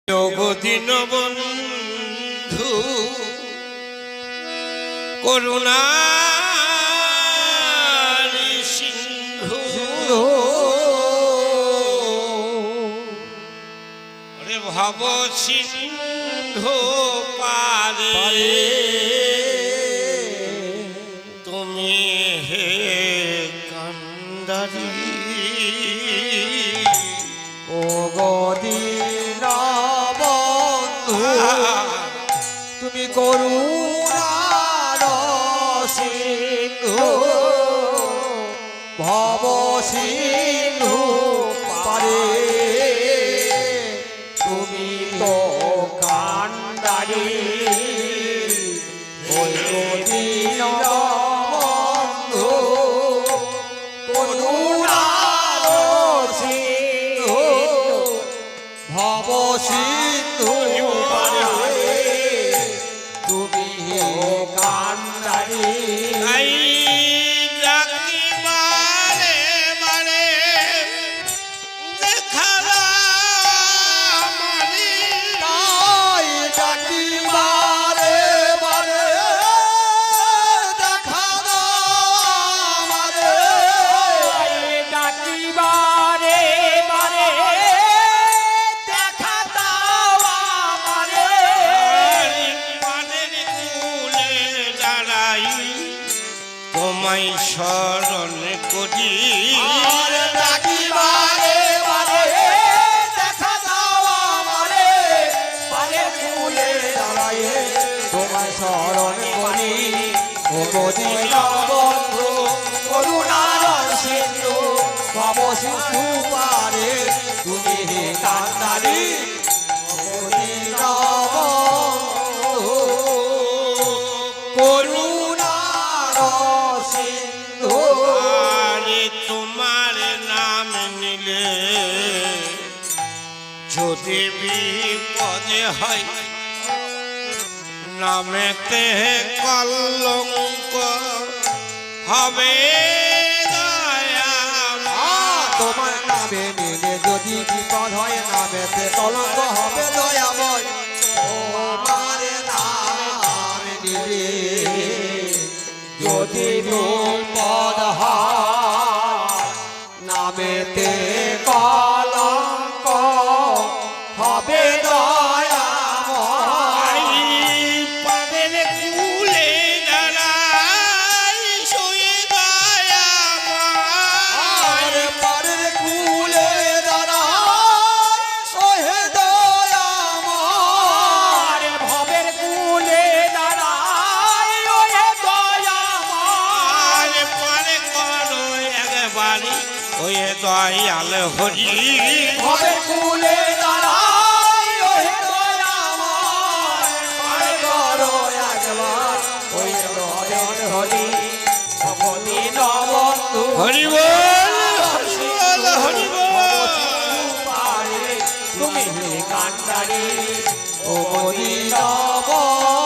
দীনবন্ধু করুণার সিন্ধু রে ভব সিন্ধু পারে তুমি হে কান্দারি ও দীনবন্ধু তুমি করুণার সিন্ধু ভব সিন্ধু পারে তুমি তো কান্দারি ওই দীনবন্ধু করুণার সিন্ধু ভব সিন্ধু পারে তুমি কান্দারি তোমায় শরণ করি দেখা দাও আমারে পারে ফুলে দাঁড়ায়ে তোমায় শরণ করি ও দীনবন্ধু করুণার সিন্ধু ভব সিন্ধু পারে তুমি হে কান্দারি ও দীনবন্ধু করুণার সিন্ধু আরে তোমার নাম নিলে যদি বিপদে হয় নামেতে কলঙ্ক হবে তোমার নামে নিলে যদি বিপদ হয় নামেতে কলঙ্ক হবে দয়াময় তোমার নাম নিলে যদি বিপদ হয় নামেতে কলঙ্ক হবে দয়াময় পাবেন কুলে দাঁড়াই শুয়ে আর পারের কুলে দাঁড়ায় সোহে দয়াময় ভবের কুলে দাঁড়ায় ওহে দয়াময় পরে করো একবারই ওয়ে দয়াল হরি ভবের কুলে দাঁড়ায় ওহে দয়াময় পারে করো একবার ওই দয়াল হরি ভগবতী নবন্ধু হরি বল হরি বল পারে তুমি হে কান্দারি ও দীনবন্ধু